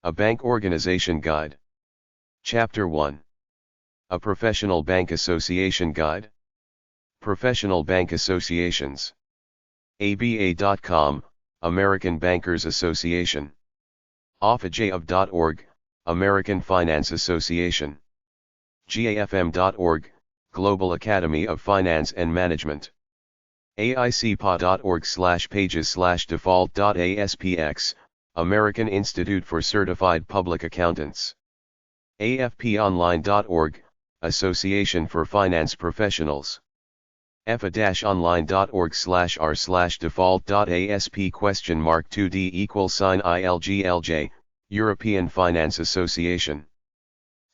A Bank Organization Guide. Chapter 1. A Professional Bank Association Guide. Professional Bank Associations. ABA.com, American Bankers Association. AFAJOF.org, American Finance Association. GAFM.org, Global Academy of Finance and Management. AICPA.org/pages/default.aspx, American Institute for Certified Public Accountants. AFPOnline.org, Association for Finance Professionals. EFA-online.org/r/default.asp?2D=ILGLJ, European Finance Association.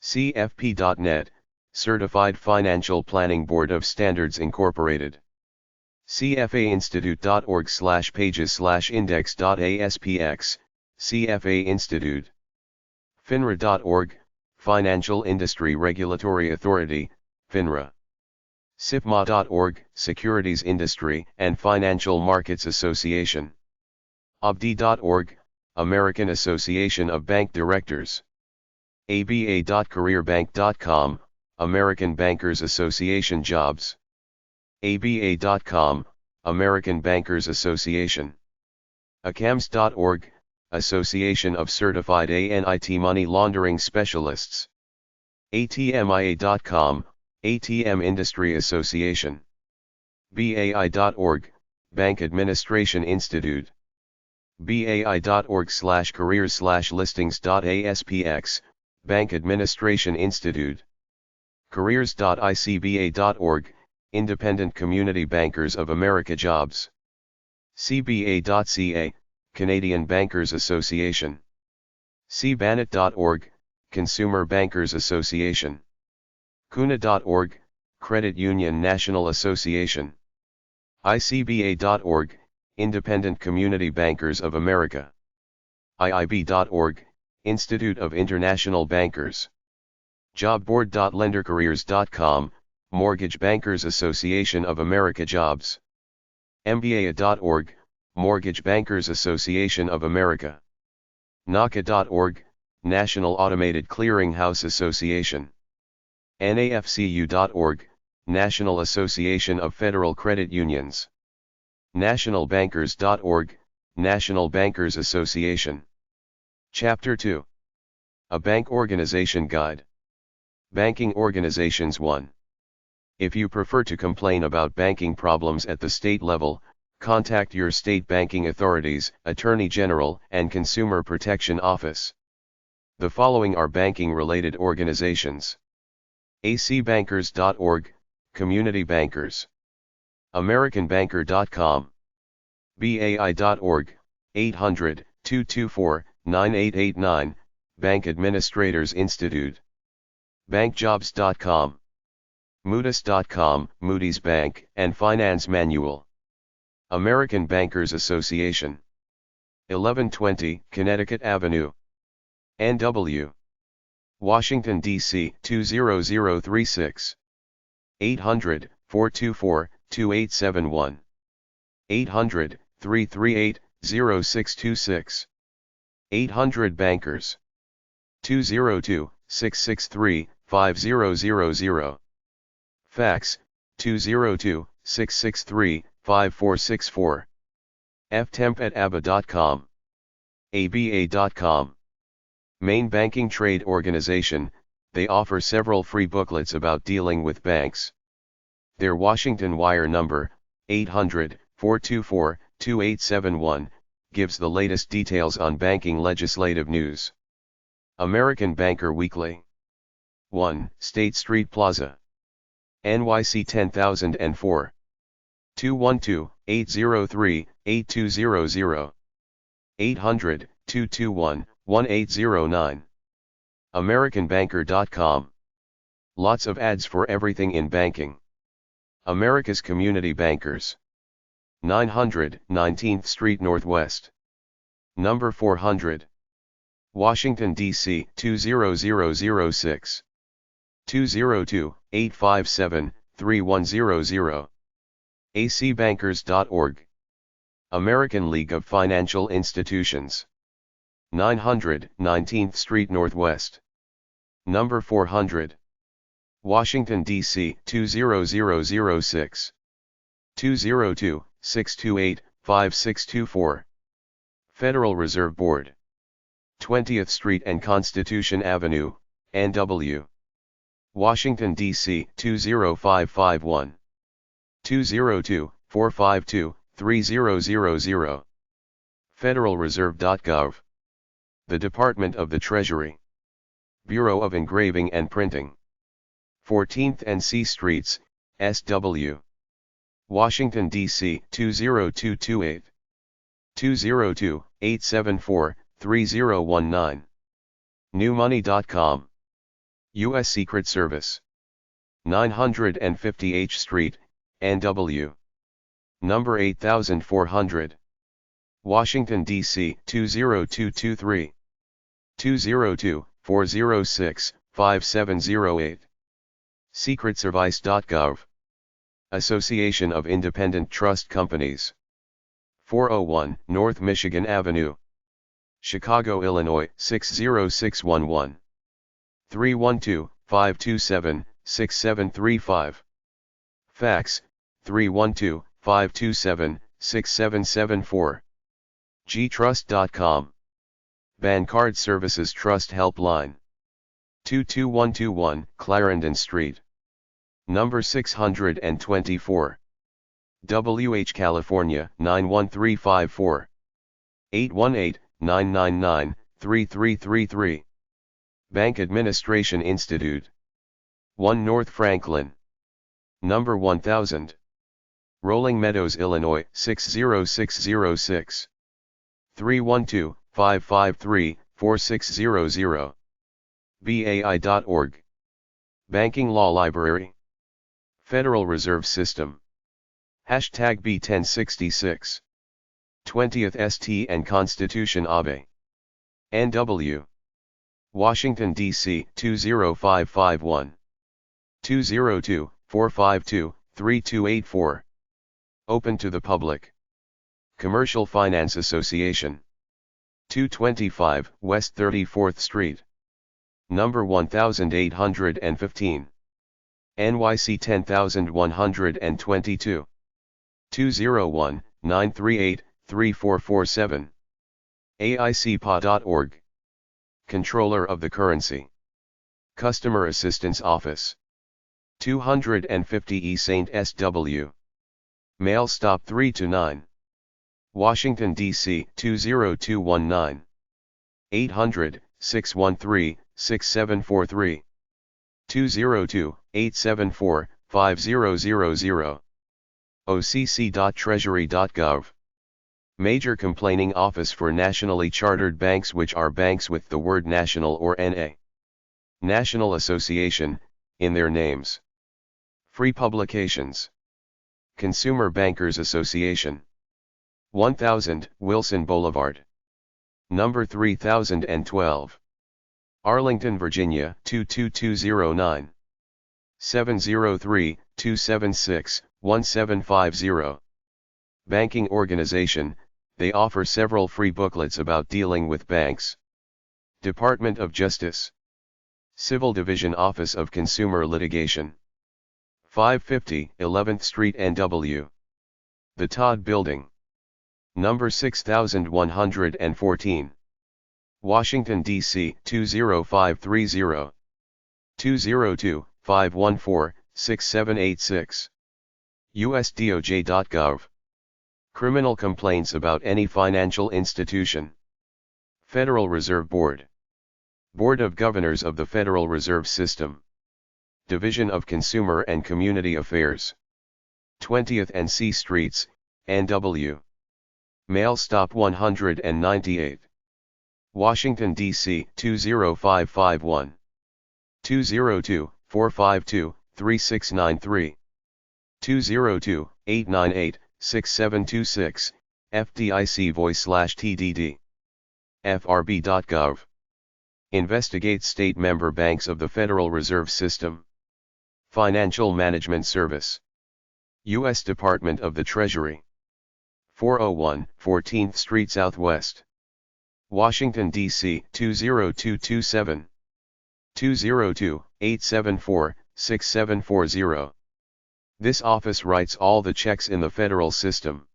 CFP.net, Certified Financial Planning Board of Standards Incorporated. CFAinstitute.org/pages/index.aspx, CFA Institute. FINRA.org, Financial Industry Regulatory Authority, FINRA. SIPMA.org, Securities Industry and Financial Markets Association. ABDI.org, American Association of Bank Directors. ABA.careerbank.com, American Bankers Association Jobs. ABA.com, American Bankers Association. ACAMS.org, Association of Certified Anti-Money Laundering Specialists. ATMIA.com, ATM Industry Association. BAI.org, Bank Administration Institute. BAI.org/careers/listings.aspx, Bank Administration Institute. Careers.icba.org, Independent Community Bankers of America Jobs. CBA.ca, Canadian Bankers Association. CBANET.org, Consumer Bankers Association. CUNA.org, Credit Union National Association. ICBA.org, Independent Community Bankers of America. IIB.org, Institute of International Bankers. Jobboard.lendercareers.com, Mortgage Bankers Association of America Jobs. MBA.org, Mortgage Bankers Association of America. NACA.org, National Automated Clearinghouse Association. NAFCU.org, National Association of Federal Credit Unions. NationalBankers.org, National Bankers Association. Chapter 2. A Bank Organization Guide. Banking Organizations 1. If you prefer to complain about banking problems at the state level, contact your state banking authorities, Attorney General, and Consumer Protection Office. The following are banking-related organizations. acbankers.org, Community Bankers. AmericanBanker.com. BAI.org, 800-224-9889, Bank Administrators Institute. BankJobs.com. Moodys.com, Moody's Bank and Finance Manual. American Bankers Association. 1120 Connecticut Avenue, NW. Washington, D.C. 20036. 800-424-2871. 800-338-0626. 800 Bankers. 202-663-5000. Fax, 202-663-5464. ftemp@aba.com. aba.com. Main Banking Trade Organization, they offer several free booklets about dealing with banks. Their Washington wire number, 800-424-2871, gives the latest details on banking legislative news. American Banker Weekly. 1 State Street Plaza, NYC 10004. 212-803-8200. 800-221-1809. AmericanBanker.com. Lots of ads for everything in banking. America's Community Bankers. 900 19th Street Northwest. Number 400. Washington, D.C. 20006. 202-857-3100. acbankers.org. American League of Financial Institutions. 900, 19th Street Northwest. Number 400. Washington, D.C. 20006. 202-628-5624. Federal Reserve Board. 20th Street and Constitution Avenue, NW. Washington, D.C. 20551. 202-452-3000. FederalReserve.gov. The Department of the Treasury. Bureau of Engraving and Printing. 14th and C Streets, SW. Washington, D.C. 20228. 202-874-3019. NewMoney.com. U.S. Secret Service. 950 H Street, NW. Number 8400. Washington, D.C. 20223. 202-406-5708. SecretService.gov. Association of Independent Trust Companies. 401 North Michigan Avenue, Chicago, Illinois 60611. 312-527-6735. Fax, 312-527-6774. gtrust.com. Bancard Services Trust Helpline. 22121 Clarendon Street. Number 624. WH California 91354. 818-999-3333. Bank Administration Institute. 1 North Franklin. Number 1000. Rolling Meadows, Illinois 60606. 312-553-4600. BAI.org. Banking Law Library. Federal Reserve System. Hashtag B1066. 20th St. and Constitution Abe. NW. Washington, D.C. 20551. 202-452-3284. Open to the public. Commercial Finance Association. 225 West 34th Street. Number 1815. NYC 10122. 201-938-3447. AICPA.org. Controller of the Currency. Customer Assistance Office. 250 E St. SW. Mail Stop 3-9. Washington, D.C. 20219. 800-613-6743. 202-874-5000. OCC.treasury.gov. Major Complaining Office for Nationally Chartered Banks, which are banks with the word national or NA. National Association, in their names. Free publications. Consumer Bankers Association. 1000 Wilson Boulevard. Number 3012. Arlington, Virginia 22209. 703-276-1750. Banking Organization. They offer several free booklets about dealing with banks. Department of Justice. Civil Division Office of Consumer Litigation. 550 11th Street NW. The Todd Building. Number 6114. Washington, D.C. 20530. 202-514-6786. USDOJ.gov. Criminal complaints about any financial institution. Federal Reserve Board. Board of Governors of the Federal Reserve System. Division of Consumer and Community Affairs. 20th and C Streets, NW. Mail Stop 198. Washington, D.C. 20551. 202-452-3693. 202-898-6726, FDIC voice/TDD. FRB.gov. Investigate state member banks of the Federal Reserve System. Financial Management Service. U.S. Department of the Treasury. 401 14th Street Southwest. Washington, D.C. 20227. 202-874-6740. This office writes all the checks in the federal system.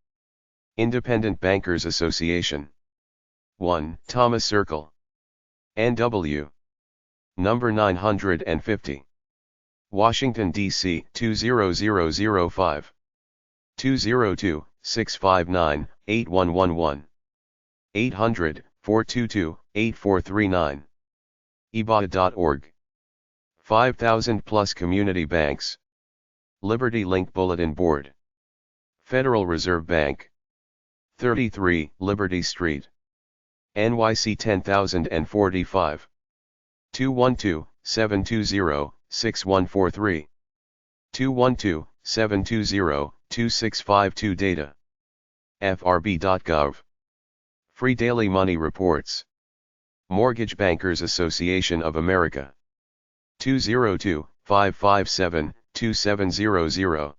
Independent Bankers Association. 1 Thomas Circle. NW. Number 950. Washington, D.C. 20005. 202-659-8111. 800-422-8439. epub.org. 5,000 plus community banks. Liberty Link Bulletin Board. Federal Reserve Bank. 33 Liberty Street. NYC 10045. 212-720-6143. 212-720-2652 data. FRB.gov. Free daily money reports. Mortgage Bankers Association of America. 202-557-2700.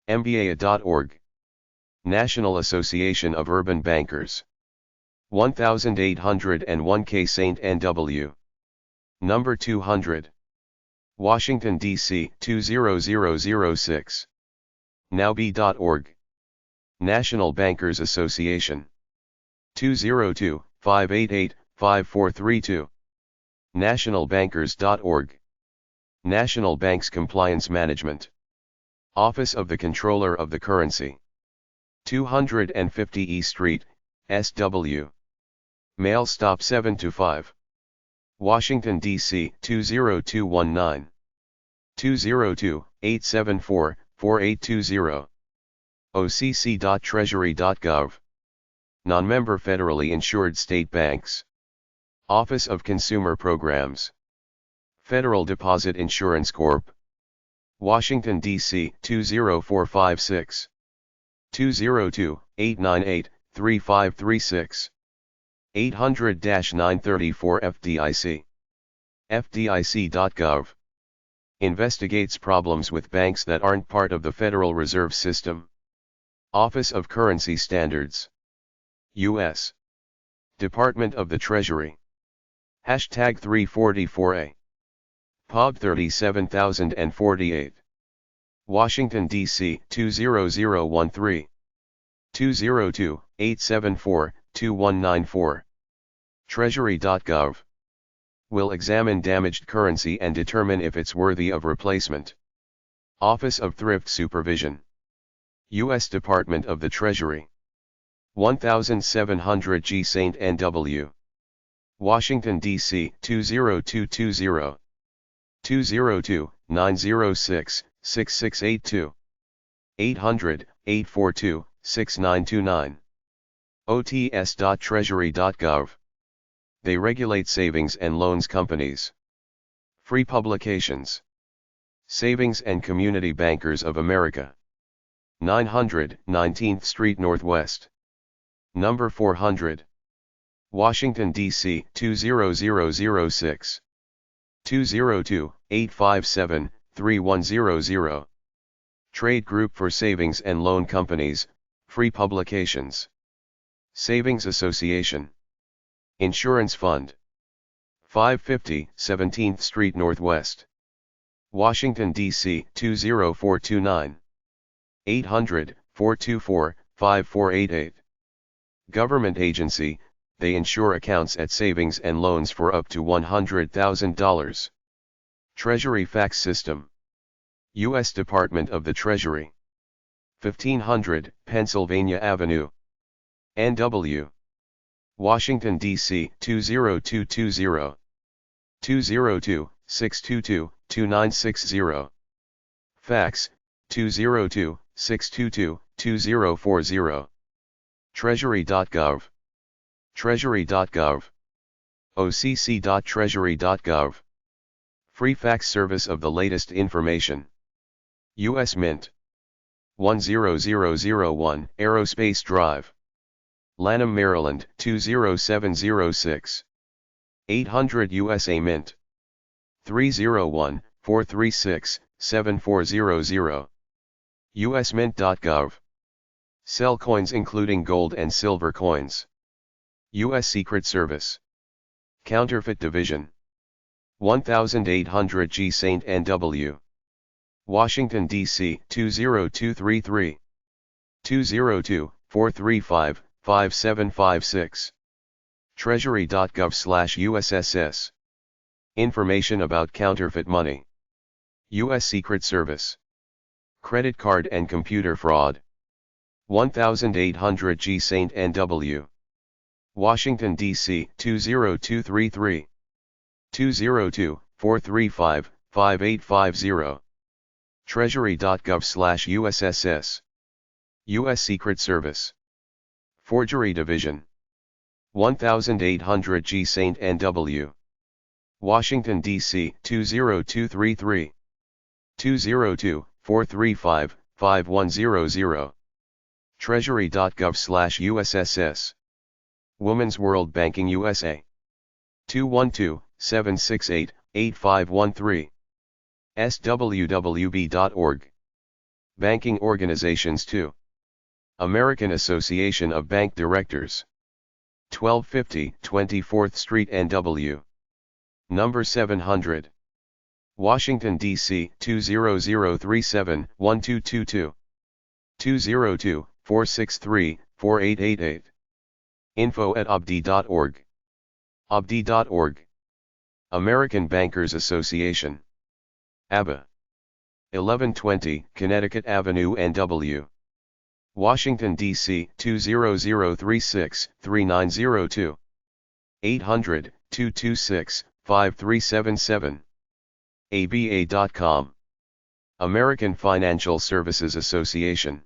MBA.org. National Association of Urban Bankers. 1801K St. NW. Number 200. Washington, D.C. 20006. Nowbe.org. National Bankers Association. 202-588-5432. Nationalbankers.org. National Banks Compliance Management. Office of the Comptroller of the Currency. 250 E Street, SW. Mail stop 7 to 5. Washington, D.C. 20219. 202-874-4820. occ.treasury.gov. Non-member federally insured state banks. Office of Consumer Programs. Federal Deposit Insurance Corp. Washington, D.C. 20456. 202-898-3536. 800-934 FDIC. FDIC.gov. Investigates problems with banks that aren't part of the Federal Reserve System. Office of Currency Standards. U.S. Department of the Treasury. Hashtag 344A. POB 37048. Washington, D.C. 20013. 202-874-2194. Treasury.gov. Will examine damaged currency and determine if it's worthy of replacement. Office of Thrift Supervision. U.S. Department of the Treasury. 1700 G St. NW. Washington, D.C. 20220. 202-906-6682. 800-842-6929. ots.treasury.gov. They regulate savings and loans companies. Free publications. Savings and Community Bankers of America. 900 19th Street Northwest. Number 400. Washington, D.C. 20006. 202-857-3100. Trade Group for Savings and Loan Companies, Free Publications. Savings Association. Insurance Fund. 550 17th Street Northwest. Washington, D.C. 20429. 800-424-5488. Government agency, they insure accounts at savings and loans for up to $100,000. Treasury Fax System. U.S. Department of the Treasury. 1500 Pennsylvania Avenue. NW. Washington, D.C. 20220. 202-622-2960. Fax, 202-622-2040. Treasury.gov. Treasury.gov. occ.treasury.gov. Free fax service of the latest information. U.S. Mint. 10001 Aerospace Drive. Lanham, Maryland 20706. 800 USA Mint. 301-436-7400. usmint.gov. Sell coins including gold and silver coins. U.S. Secret Service. Counterfeit Division. 1800 G St. N.W. Washington, D.C. 20233. 202-435-5756. Treasury.gov/USSS. Information about counterfeit money. U.S. Secret Service. Credit card and computer fraud. 1800 G St. N.W. Washington, D.C. 20233. 202-435-5850. Treasury.gov/USSS. U.S. Secret Service. Forgery Division. 1800 G St. N.W. Washington, D.C. 20233. 202-435-5100. Treasury.gov/USSS. Women's World Banking USA. 212-768-8513. swwb.org. Banking Organizations 2. American Association of Bank Directors. 1250 24th Street NW. Number 700. Washington, D.C. 20037-1222. 202-463-4888. info@obd.org. obd.org. American Bankers Association. ABA. 1120 Connecticut Avenue NW. Washington, D.C. 20036-3902. 800-226-5377. aba.com. American Financial Services Association.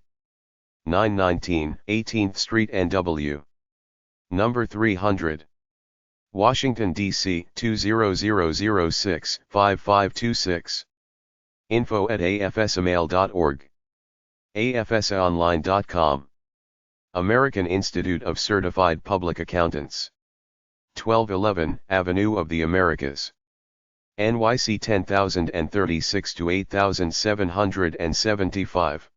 919 18th Street NW. Number 300. Washington, D.C. 20006-5526. info@afsmail.org. afsaonline.com. American Institute of Certified Public Accountants. 1211 Avenue of the Americas. NYC 10036 to 8775.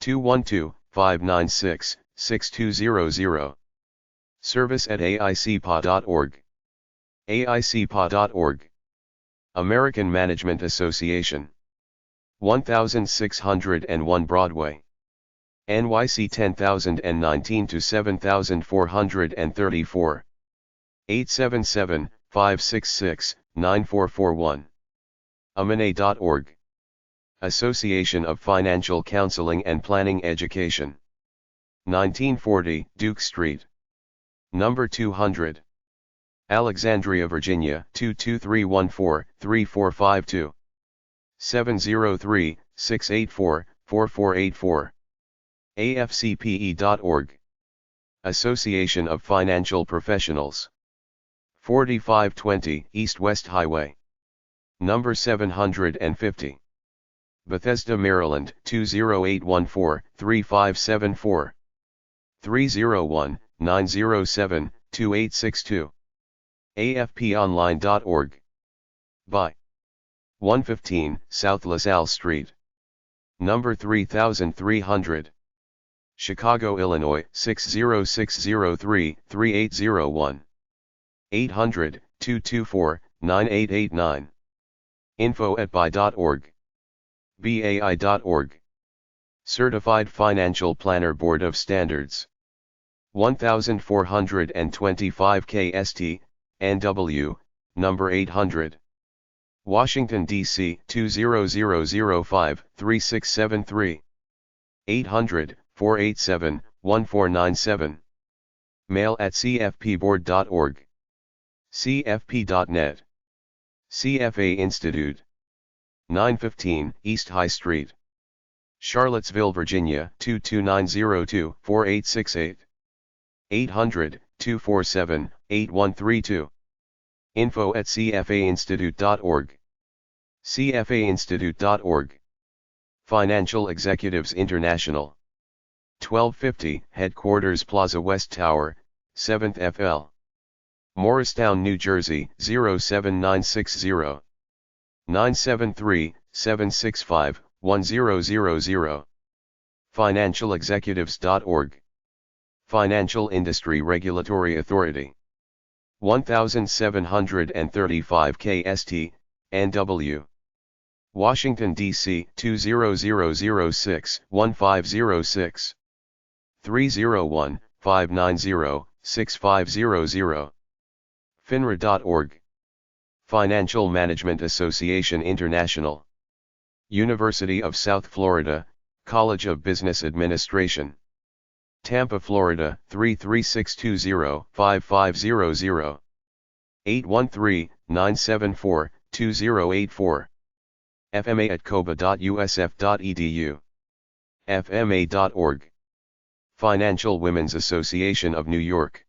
212-596-6200. service@aicpa.org. aicpa.org. American Management Association. 1601 Broadway. NYC 10019 to 7434. 877-566-9441. amana.org. Association of Financial Counseling and Planning Education. 1940 Duke Street. Number 200. Alexandria, Virginia 22314-3452. 703-684-4484. afcpe.org. Association of Financial Professionals. 4520 East-West Highway. Number 750. Bethesda, Maryland 20814-3574. 301-907-2862. afponline.org. By 115 South LaSalle Street. Number 3300. Chicago, Illinois 60603-3801. 800-224-9889. info@by.org. bai.org. Certified Financial Planner Board of Standards. 1425 KST, NW, number 800. Washington, D.C. 20005-3673. 800-487-1497. Mail at cfpboard.org. cfp.net. CFA Institute. 915 East High Street. Charlottesville, Virginia 22902-4868. 800-247-8132. info@cfainstitute.org. cfainstitute.org. Financial Executives International. 1250 Headquarters Plaza West Tower, 7th FL. Morristown, New Jersey 07960. 973-765-1000. financialexecutives.org. Financial Industry Regulatory Authority. 1735 KST, NW. Washington, D.C. 20006-1506. 301-590-6500. FINRA.org. Financial Management Association International. University of South Florida, College of Business Administration. Tampa, Florida, 33620-5500. 813-974-2084. fma@coba.usf.edu. fma.org. Financial Women's Association of New York.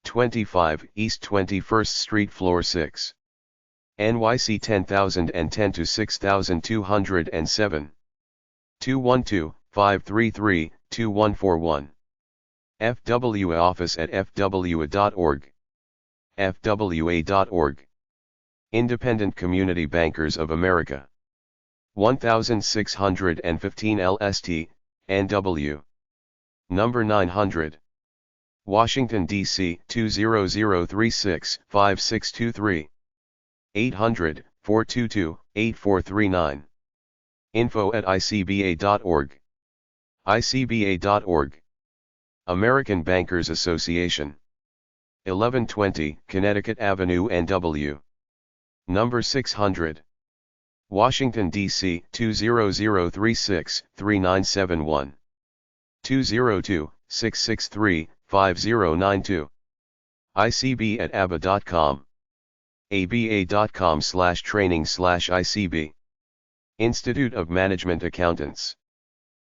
25 East 21st Street, Floor 6. NYC 10010 to 6207. 212-533-2141. FWA office at fwa.org. fwa.org. Independent Community Bankers of America. 1615 LST, NW. Number 900. Washington, D.C. 20036-5623. 800-422-8439. info@icba.org. icba.org. American Bankers Association. 1120 Connecticut Avenue, NW. Number 600. Washington, D.C. 20036-3971. 202-663-5092. icb@aba.com. aba.com/training/ICB. Institute of Management Accountants.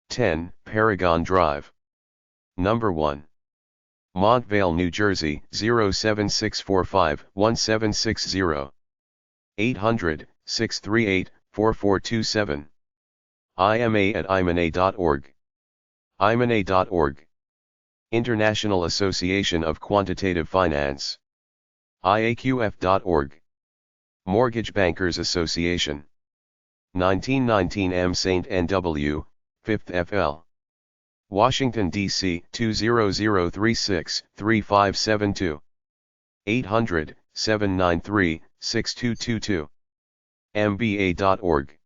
10 Paragon Drive. Number 1. Montvale, New Jersey 07645-1760. 800-638-4427. ima@imana.org. imana.org. International Association of Quantitative Finance. iaqf.org. Mortgage Bankers Association. 1919 M. St. N.W., 5th FL. Washington, D.C. 20036-3572. 800-793-6222. mba.org.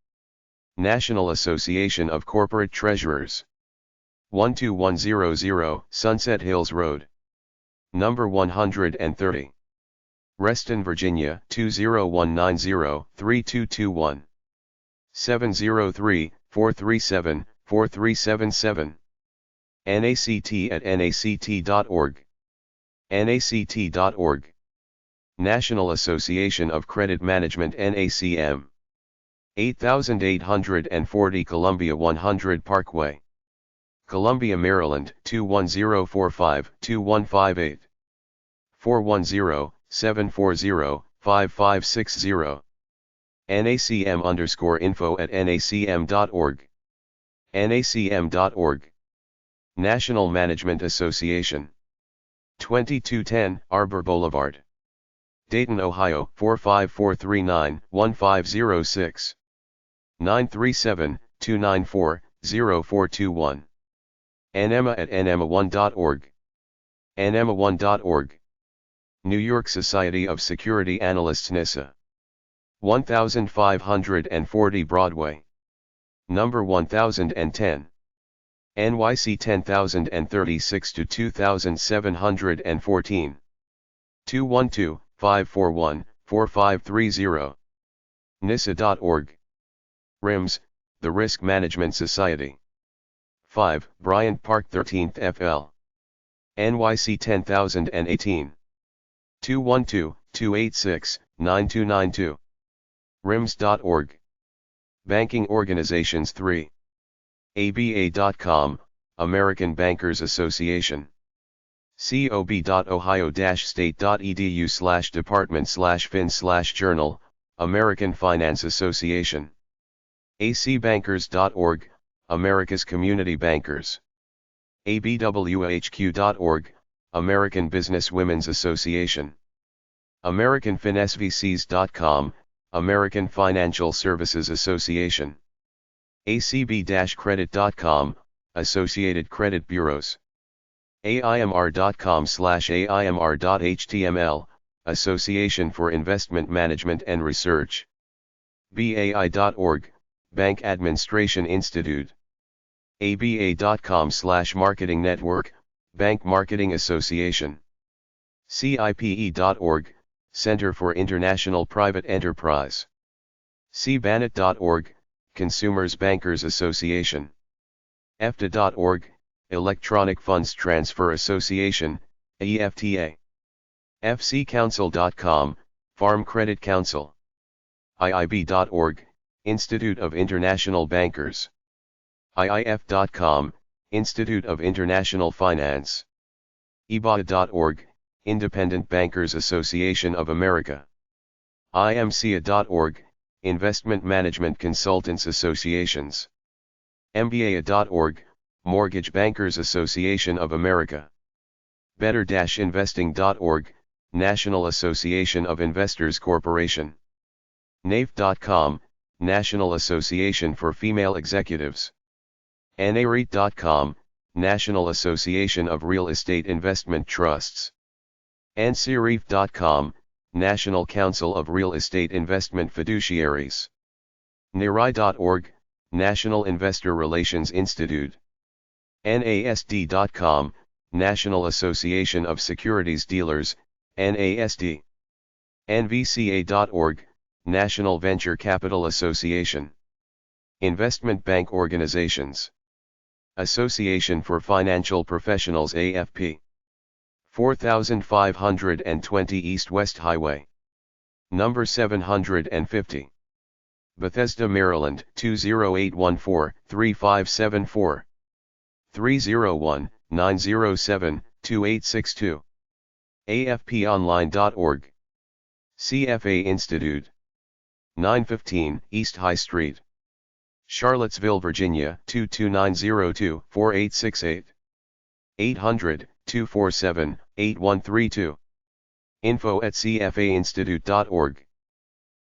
National Association of Corporate Treasurers. 12100 Sunset Hills Road. Number 130. Reston, Virginia 20190-3221. 703-437-4377. NACT@nact.org. nact.org. National Association of Credit Management, NACM. 8840 Columbia 100 Parkway. Columbia, Maryland 21045-2158. 410-740-5560. NACM_info@nacm.org. nacm.org. National Management Association. 2210 Arbor Boulevard. Dayton, Ohio 45439-1506. 937-294-0421. nema@nema1.org. nema1.org. New York Society of Security Analysts, NISA. 1540 Broadway. Number 1010. NYC 10036 to 2714. 212-541-4530. nisa.org. RIMS, the Risk Management Society. 5 Bryant Park 13th FL. NYC 10018. 212-286-9292. RIMS.org. Banking Organizations 3. ABA.com, American Bankers Association. cob.ohio-state.edu/department/fin/journal, American Finance Association. acbankers.org, America's Community Bankers. abwahq.org, American Business Women's Association. AmericanFinSVCs.com, American Financial Services Association. acb-credit.com, Associated Credit Bureaus. aimr.com/aimr.html, Association for Investment Management and Research. bai.org, Bank Administration Institute. aba.com/marketing network, Bank Marketing Association. cipe.org, Center for International Private Enterprise. cbanet.org, Consumers Bankers Association. efta.org, Electronic Funds Transfer Association, EFTA. fccouncil.com, Farm Credit Council. iib.org, Institute of International Bankers. iif.com, Institute of International Finance. ibaa.org, Independent Bankers Association of America. imca.org, Investment Management Consultants Associations. mbaa.org, Mortgage Bankers Association of America. better-investing.org, National Association of Investors Corporation. nafe.com, National Association for Female Executives. nareit.com, National Association of Real Estate Investment Trusts. ncref.com, National Council of Real Estate Investment Fiduciaries. nari.org, National Investor Relations Institute. nasd.com, National Association of Securities Dealers, NASD. nvca.org, National Venture Capital Association. Investment Bank Organizations. Association for Financial Professionals AFP. 4520 East-West Highway. Number 750. Bethesda, Maryland, 20814-3574. 301-907-2862. afponline.org. CFA Institute. 915 East High Street. Charlottesville, Virginia, 22902-4868. 800-247-8132. info@cfainstitute.org.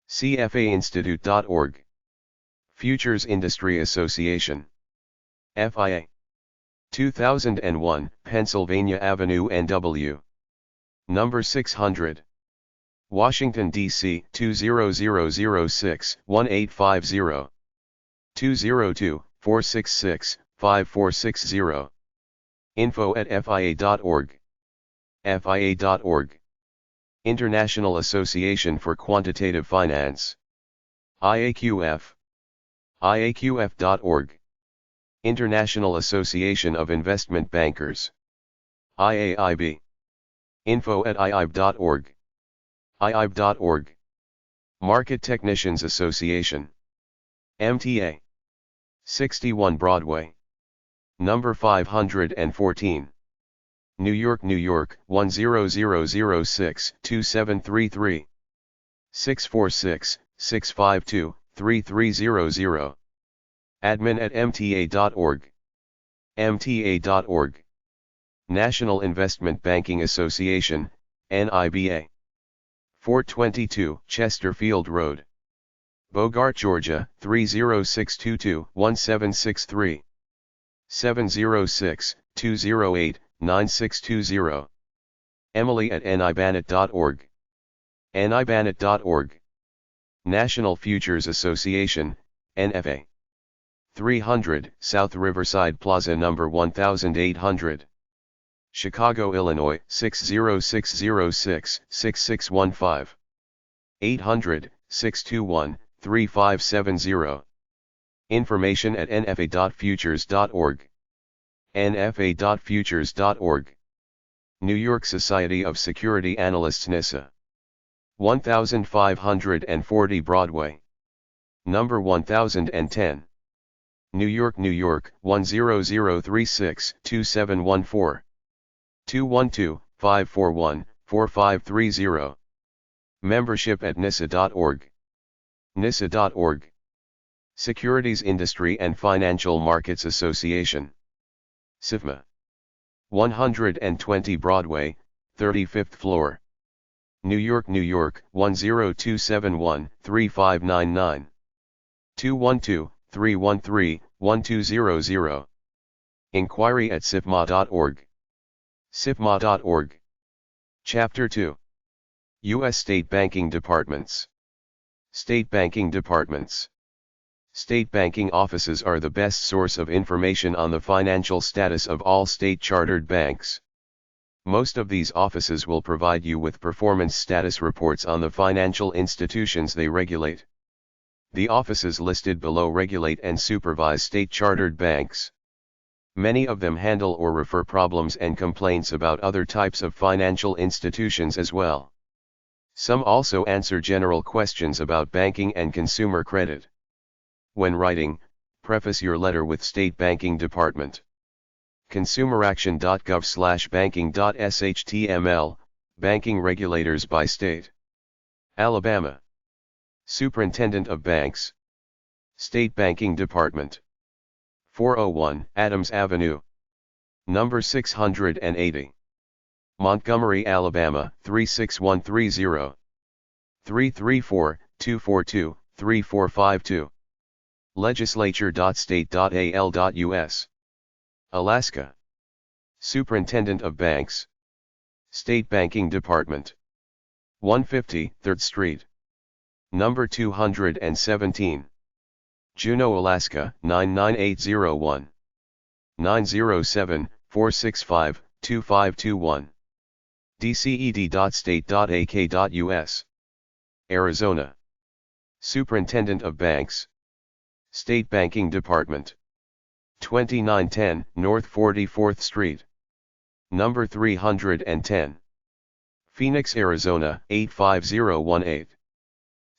cfainstitute.org. Futures Industry Association. FIA. 2001, Pennsylvania Avenue NW. Number 600. Washington, D.C. 20006-1850. 202-466-5460. info@fia.org. fia.org. International Association for Quantitative Finance. IAQF. IAQF.org. International Association of Investment Bankers. IAIB. info@iib.org. iib.org. Market Technicians Association. MTA. 61 Broadway. Number 514. New York, New York, 10006-2733. 646-652-3300. admin@mta.org. mta.org. National Investment Banking Association, NIBA. 422 Chesterfield Road. Bogart, Georgia, 30622-1763. 706-208-9620. Emily@nibanet.org. nibanet.org. National Futures Association, NFA. 300 South Riverside Plaza, number 1800. Chicago, Illinois, 60606-6615. 800-621-3570. Information at nfa.futures.org. nfa.futures.org. New York Society of Security Analysts, NISA. 1540 Broadway. Number 1010. New York, New York, 10036-2714. 212-541-4530. Membership at nisa.org. nisa.org. Securities Industry and Financial Markets Association. SIFMA. 120 Broadway, 35th floor. New York, New York, 10271-3599. 212-313-1200. Inquiry at sifma.org. SIPMA.org. Chapter 2. U.S. State Banking Departments. State Banking Departments. State banking offices are the best source of information on the financial status of all state-chartered banks. Most of these offices will provide you with performance status reports on the financial institutions they regulate. The offices listed below regulate and supervise state-chartered banks. Many of them handle or refer problems and complaints about other types of financial institutions as well. Some also answer general questions about banking and consumer credit. When writing, preface your letter with State Banking Department. consumeraction.gov/banking.shtml, Banking Regulators by State. Alabama. Superintendent of Banks. State Banking Department. 401 Adams Avenue. Number 680. Montgomery, Alabama 36130. 334-242-3452. Legislature.state.al.us. Alaska. Superintendent of Banks. State Banking Department. 150 3rd Street. Number 217. Juneau, Alaska 99801. 907-465-2521. dced.state.ak.us. Arizona. Superintendent of Banks. State Banking Department. 2910 North 44th Street. Number 310. Phoenix, Arizona 85018.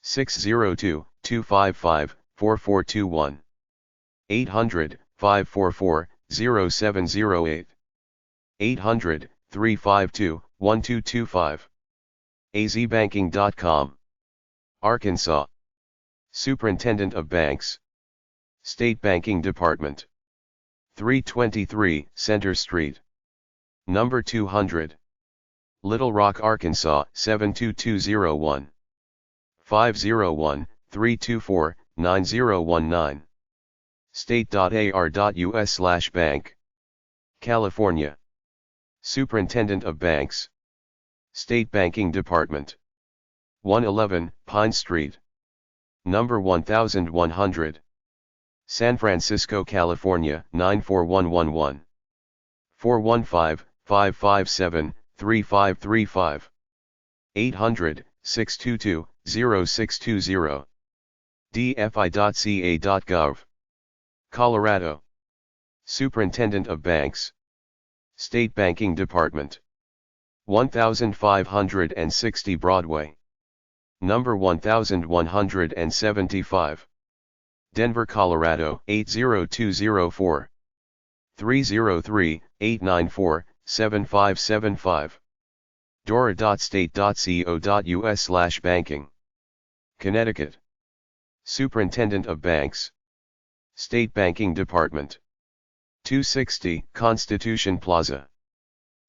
602-255-4421. 800-544-0708. 800-352-1225. azbanking.com. Arkansas. Superintendent of Banks. State Banking Department. 323 Center Street. Number 200. Little Rock, Arkansas 72201. 501-324-9019. State.ar.us/bank. California. Superintendent of Banks. State Banking Department. 111 Pine Street. Number 1100. San Francisco, California 94111. 415-557-3535. 800-622-0620. dfi.ca.gov. Colorado. Superintendent of Banks. State Banking Department. 1560 Broadway. Number 1175. Denver, Colorado 80204. 303-894-7575. dora.state.co.us/banking. Connecticut. Superintendent of Banks. State Banking Department. 260 Constitution Plaza.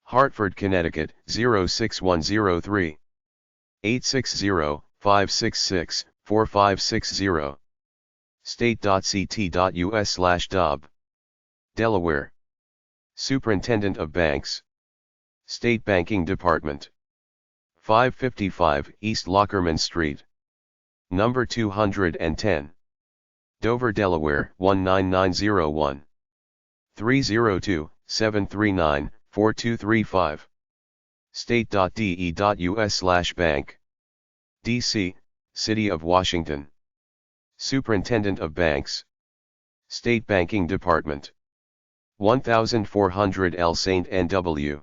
Hartford, Connecticut 06103. 860-566-4560. State.ct.us/dob. Delaware. Superintendent of Banks. State Banking Department. 555 East Lockerman Street. Number 210. Dover, Delaware 19901. 302-739-4235. State.de.us/bank. D.C., City of Washington. Superintendent of Banks. State Banking Department. 1400 L St. N.W.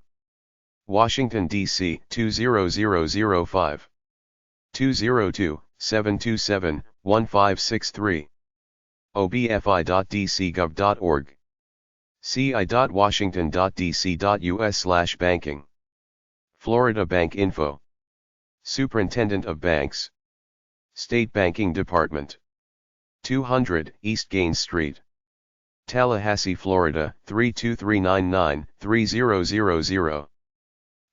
Washington, D.C. 20005. 202-727-1563. obfi.dcgov.org. ci.washington.dc.us/banking. Florida Bank Info. Superintendent of Banks. State Banking Department. 200 East Gaines Street. Tallahassee, Florida 32399-3000.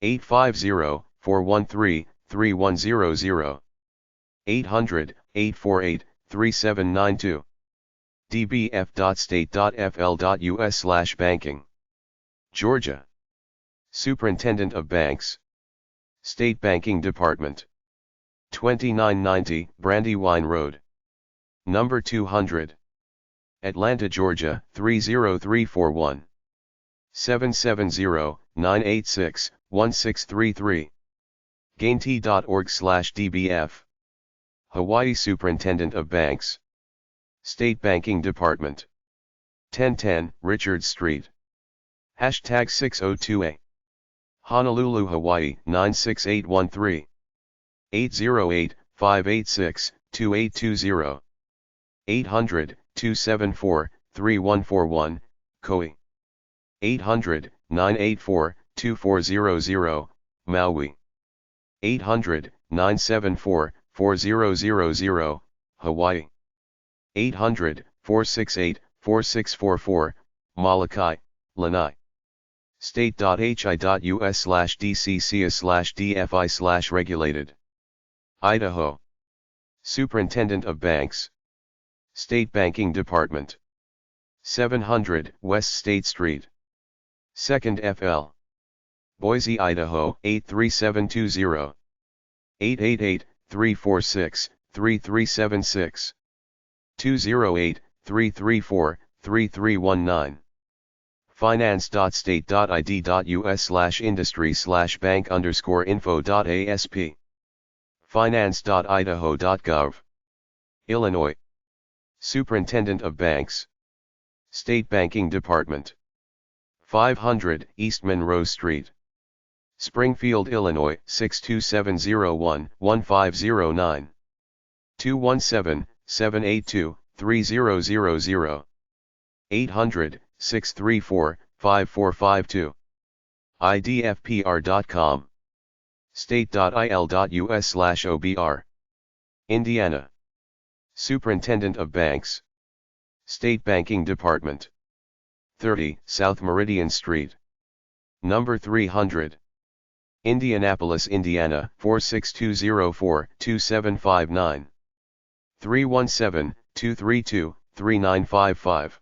850-413-3100. 800-848-3792. dbf.state.fl.us/banking. Georgia. Superintendent of Banks. State Banking Department. 2990 Brandywine Road. Number 200. Atlanta, Georgia, 30341. 770-986-1633. gainty.org/dbf. Hawaii Superintendent of Banks. State Banking Department. 1010 Richards Street. Hashtag 602A. Honolulu, Hawaii, 96813. 808-586-2820. 800-274-3141, Kauai. 800-984-2400, Maui. 800-974-4000, Hawaii. 800-468-4644, Molokai, Lanai. state.hi.us/dcca/dfi/regulated. Idaho. Superintendent of Banks. State Banking Department. 700 West State Street. 2nd FL. Boise, Idaho, 83720. 888-346-3376. 208-334-3319. finance.state.id.us/industry/bank_info.asp. finance.idaho.gov. Illinois. Superintendent of Banks. State Banking Department. 500 East Monroe Street. Springfield, Illinois, 62701-1509. 217-782-3000. 800-634-5452. idfpr.com. state.il.us/obr. Indiana. Superintendent of Banks. State Banking Department. 30 South Meridian Street. Number 300. Indianapolis, Indiana, 46204-2759. 317-232-3955.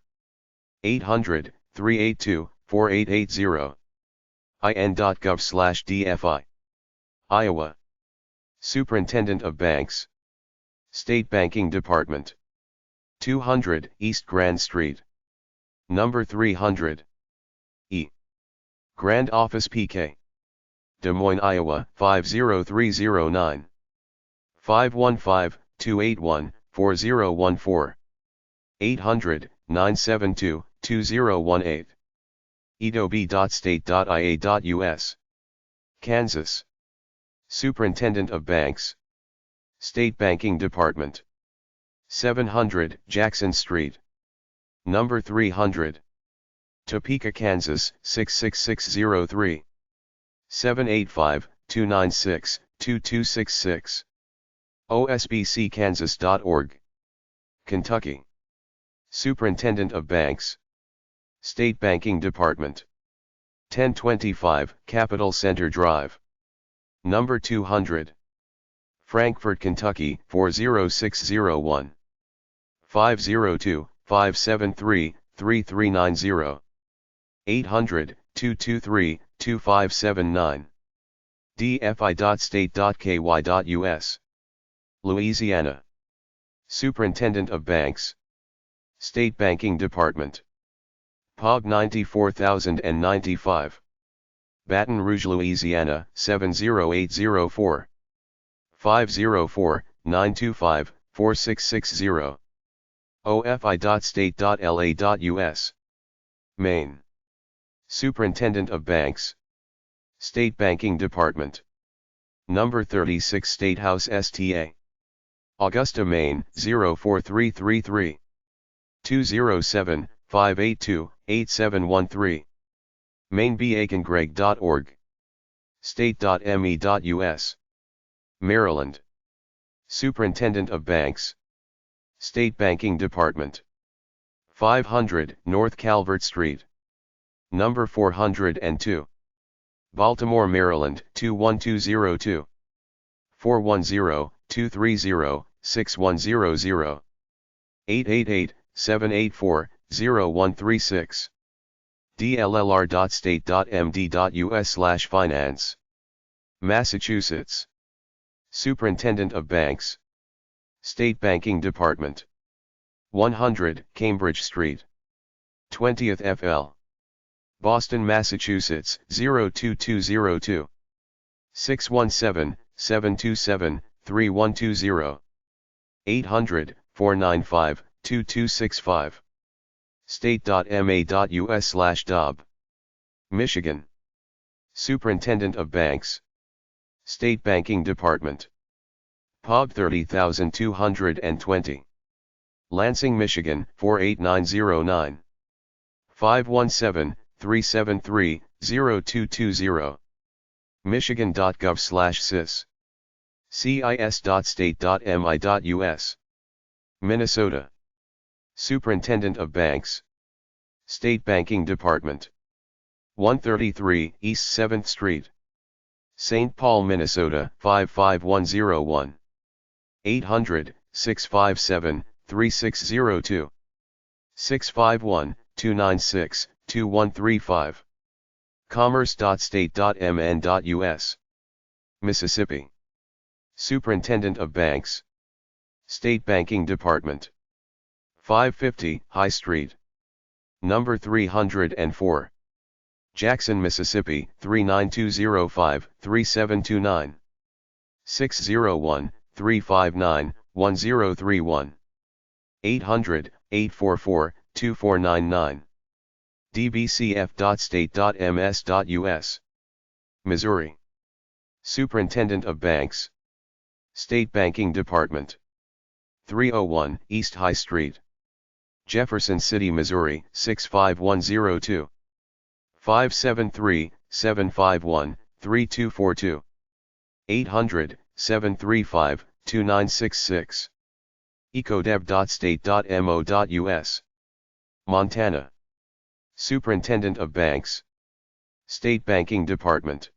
800-382-4880. in.gov/dfi. Iowa. Superintendent of Banks. State Banking Department. 200 East Grand Street. Number 300. E. Grand Office, PK. Des Moines, Iowa, 50309. 515-281-4014. 800-972-2018. edob.state.ia.us. Kansas. Superintendent of Banks. State Banking Department. 700 Jackson Street. Number 300. Topeka, Kansas, 66603. 785-296-2266. osbckansas.org. Kentucky. Superintendent of Banks. State Banking Department. 1025 Capitol Center Drive. Number 200. Frankfort, Kentucky, 40601. 502-573-3390. 800-223-2579. dfi.state.ky.us. Louisiana. Superintendent of Banks. State Banking Department. POG 94095. Baton Rouge, Louisiana, 70804. 504-925-4660. ofi.state.la.us. Maine. Superintendent of Banks. State Banking Department. Number 36 State House, STA. Augusta, Maine, 04333. 207-582-8713. mainebeacongreg.org. state.me.us. Maryland. Superintendent of Banks. State Banking Department. 500 North Calvert Street. Number 402. Baltimore, Maryland, 21202. 410-230-6100. 888-784-0136. dllr.state.md.us/finance. Massachusetts. Superintendent of Banks. State Banking Department. 100 Cambridge Street. 20th FL. Boston, Massachusetts 02202. 617-727-3120. 800-495-2265. State.ma.us/dob. Michigan. Superintendent of Banks. State Banking Department. POB 30220. Lansing, Michigan 48909. 517-373-0220. Michigan.gov/cis. cis.state.mi.us. Minnesota. Superintendent of Banks. State Banking Department. 133 East 7th Street. St. Paul, Minnesota 55101. 800-657-3602. 651-296-2135. Commerce.state.mn.us. Mississippi. Superintendent of Banks. State Banking Department. 550 High Street. Number 304. Jackson, Mississippi 39205-3729. 601-359-1031. 800-844-2499. dbcf.state.ms.us. Missouri. Superintendent of Banks. State Banking Department. 301 East High Street. Jefferson City, Missouri 65102. 573-751-3242. 800-735-2966. ecodev.state.mo.us. Montana. Superintendent of Banks. State Banking Department.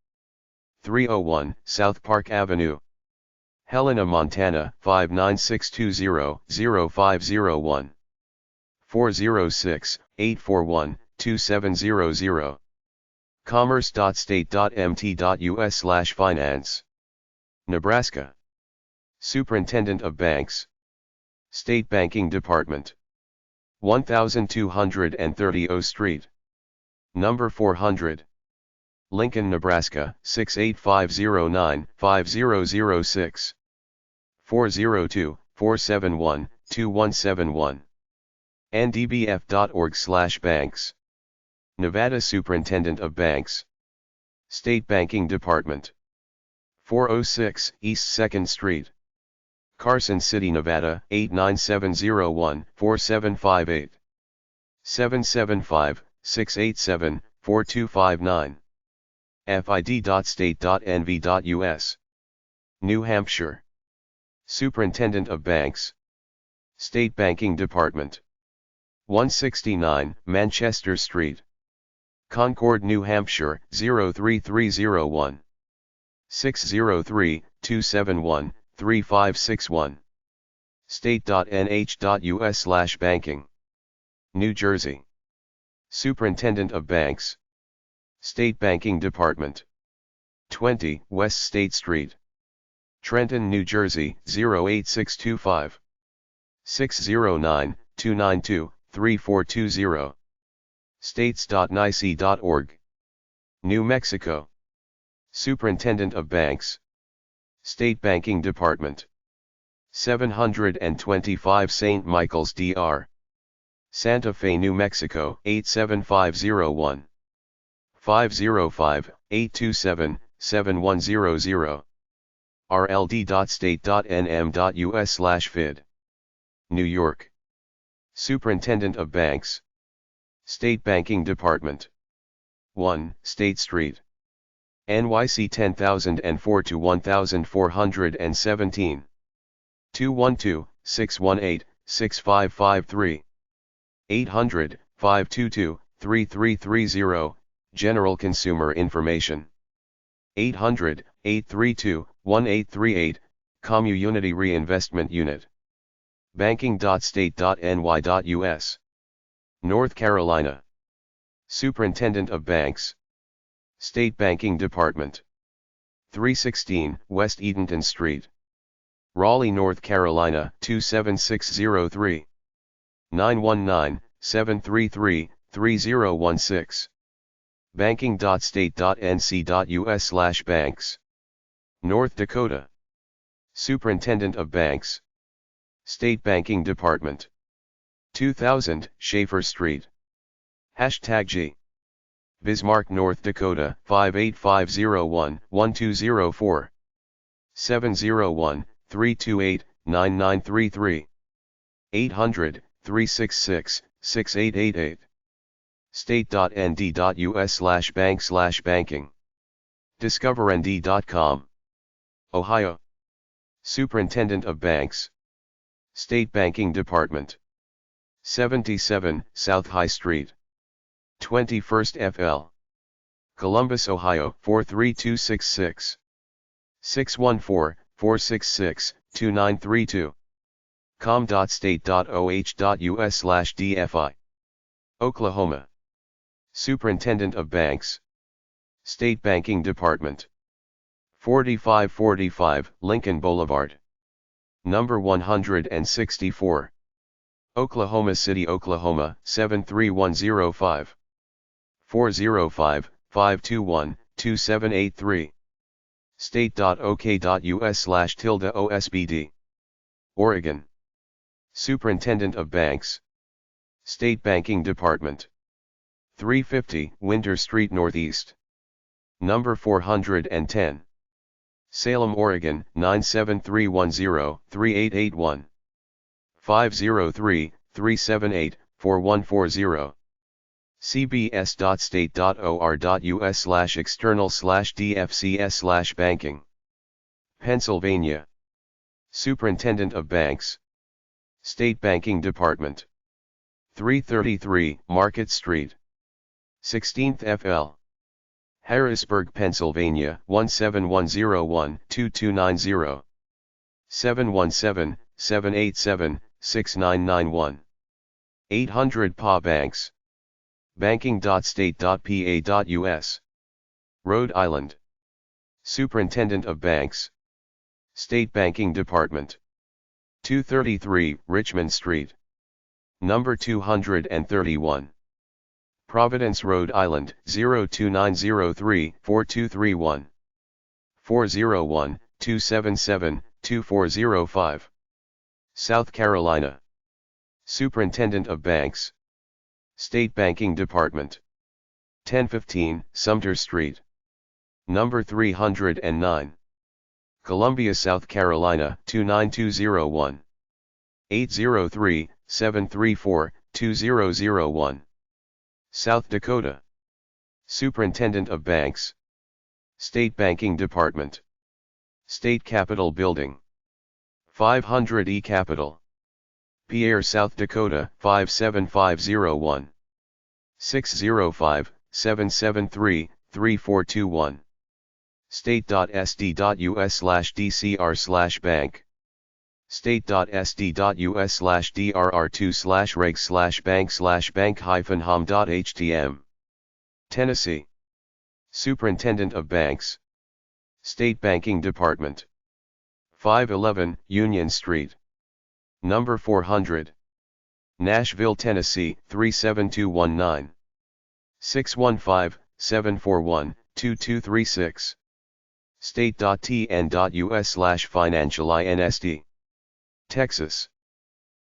301 South Park Avenue. Helena, Montana 59620-0501. 406-841-2700. commerce.state.mt.us/finance. Nebraska. Superintendent of Banks. State Banking Department. 1230 O Street. Number 400. Lincoln, Nebraska 68509-5006. 402-471-2171. ndbf.org/banks. Nevada. Superintendent of Banks. State Banking Department. 406 East 2nd Street. Carson City, Nevada 89701-4758. 775-687-4259. fid.state.nv.us. New Hampshire. Superintendent of Banks. State Banking Department. 169 Manchester Street. Concord, New Hampshire 03301. 603-271-3561. State.nh.us/banking. New Jersey. Superintendent of Banks. State Banking Department. 20 West State Street. Trenton, New Jersey 08625. 609-292-3420. States.nic.org. New Mexico. Superintendent of Banks. State Banking Department. 725 St. Michael's Dr. Santa Fe, New Mexico 87501. 505-827-7100. rld.state.nm.us/fid. New York. Superintendent of Banks. State Banking Department. 1 State Street. NYC 10004 to 1417. 212-618-6553. 800-522-3330, General Consumer Information. 800-832-1838, Community Reinvestment Unit. Banking.state.ny.us. North Carolina. Superintendent of Banks. State Banking Department. 316 West Edenton Street. Raleigh, North Carolina 27603. 919-733-3016. banking.state.nc.us/banks. North Dakota. Superintendent of Banks. State Banking Department. 2000 Schaefer Street. #G. Bismarck, North Dakota 58501-1204. 701-328-9933. 800-366-6888. state.nd.us/bank/banking. discovernd.com. Ohio. Superintendent of Banks. State Banking Department. 77 South High Street. 21st FL. Columbus, Ohio 43266. 614-466-2932. com.state.oh.us/dfi. Oklahoma. Superintendent of Banks. State Banking Department. 4545 Lincoln Boulevard. Number 164. Oklahoma City, Oklahoma 73105. 405-521-2783. state.ok.us/OSBD. Oregon. Superintendent of Banks. State Banking Department. 350 Winter Street Northeast. Number 410. Salem, Oregon 97310-3881. 503-378-4140. cbs.state.or.us/external/dfcs/banking. Pennsylvania. Superintendent of Banks. State Banking Department. 333 Market Street. 16th FL. Harrisburg, Pennsylvania 17101-2290. 717-787-6991. 800 PA Banks. banking.state.pa.us. Rhode Island. Superintendent of Banks. State Banking Department. 233 Richmond Street. Number 231. Providence, Rhode Island 02903-4231. 401-277-2405. South Carolina. Superintendent of Banks. State Banking Department. 1015 Sumter Street. Number 309. Columbia, South Carolina 29201. 803-734-2001. South Dakota. Superintendent of Banks. State Banking Department. State Capitol Building. 500 E Capitol. Pierre, South Dakota 57501. 605-773-3421. state.sd.us/dcr/bank. state.sd.us/drr2/reg/bank/bank-hom.htm. Tennessee. Superintendent of Banks. State Banking Department. 511 Union Street. Number 400. Nashville, Tennessee 37219. 615-741-2236. state.tn.us/financial-insd. Texas.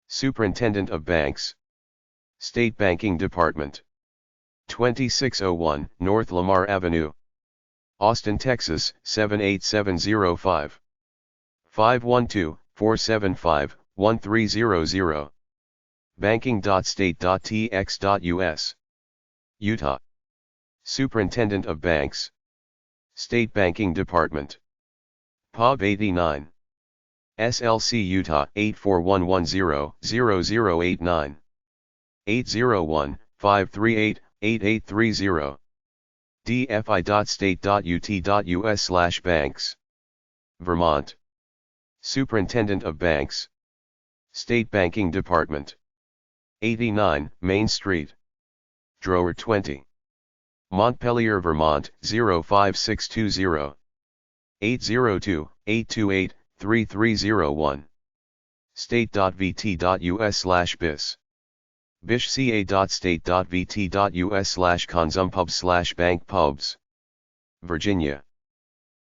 Superintendent of Banks. State Banking Department. 2601 North Lamar Avenue. Austin, Texas 78705. 512-475-1300. banking.state.tx.us. Utah. Superintendent of Banks. State Banking Department. POB 89. SLC Utah 84110-0089. 801-538-8830. dfi.state.ut.us/banks. Vermont. Superintendent of Banks. State Banking Department. 89 Main Street. Drawer 20. Montpelier, Vermont 05620. 802-828-3301. state.vt.us/bis. bishca.state.vt.us/consumpubs/bankpubs. Virginia.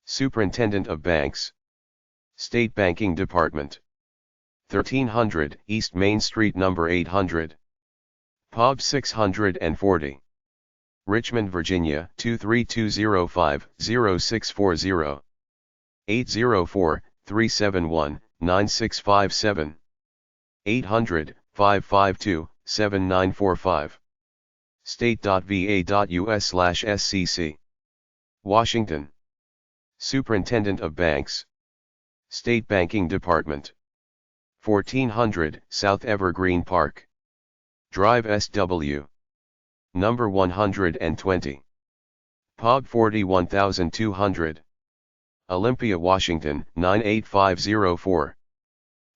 Superintendent of Banks. State Banking Department. 1300 East Main Street, number 800. Pub 640. Richmond, Virginia 23205-0640. 804-371-9657. 800-552-7945. state.va.us/scc. Washington. Superintendent of Banks. State Banking Department. 1400 South Evergreen Park Drive, SW. Number 120. Pub 41200. Olympia, Washington 98504.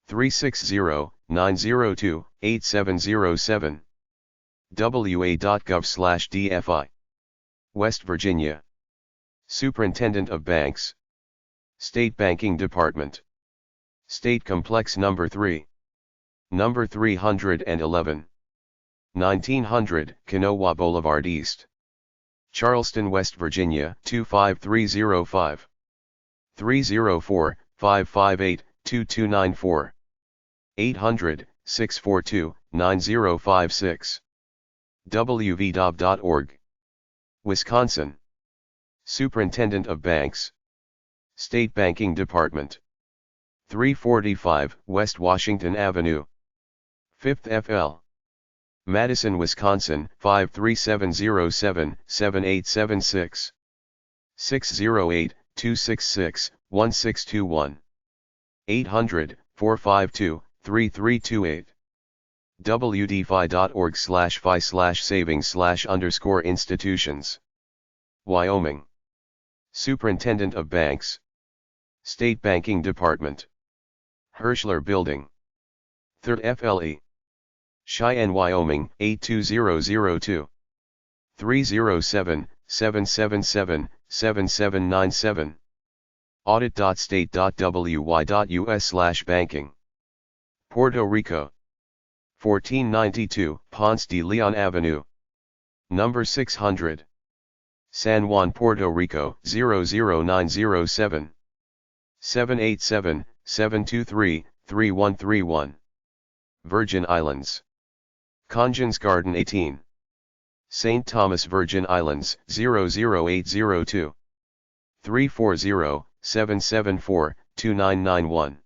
360-902-8707. wa.gov/dfi. West Virginia. Superintendent of Banks. State Banking Department. State Complex number 3. Number 311. 1900 Kanawha Boulevard East. Charleston, West Virginia 25305. 304-558-2294. 800-642-9056. wvdob.org. Wisconsin. Superintendent of Banks. State Banking Department. 345 West Washington Avenue. 5th FL. Madison, Wisconsin 53707-7876. 608-266-1621. 800-452-3328. wdfi.org/fi/savings/institutions. Wyoming. Superintendent of Banks. State Banking Department. Hirschler Building. 3rd FLE. Cheyenne, Wyoming 82002. 307-777-7797. audit.state.wy.us/banking. Puerto Rico. 1492 Ponce de Leon Avenue. Number 600. San Juan, Puerto Rico 00907. 787-723-3131. Virgin Islands. Congens Garden 18. St. Thomas, Virgin Islands 00802. 340-774-2991.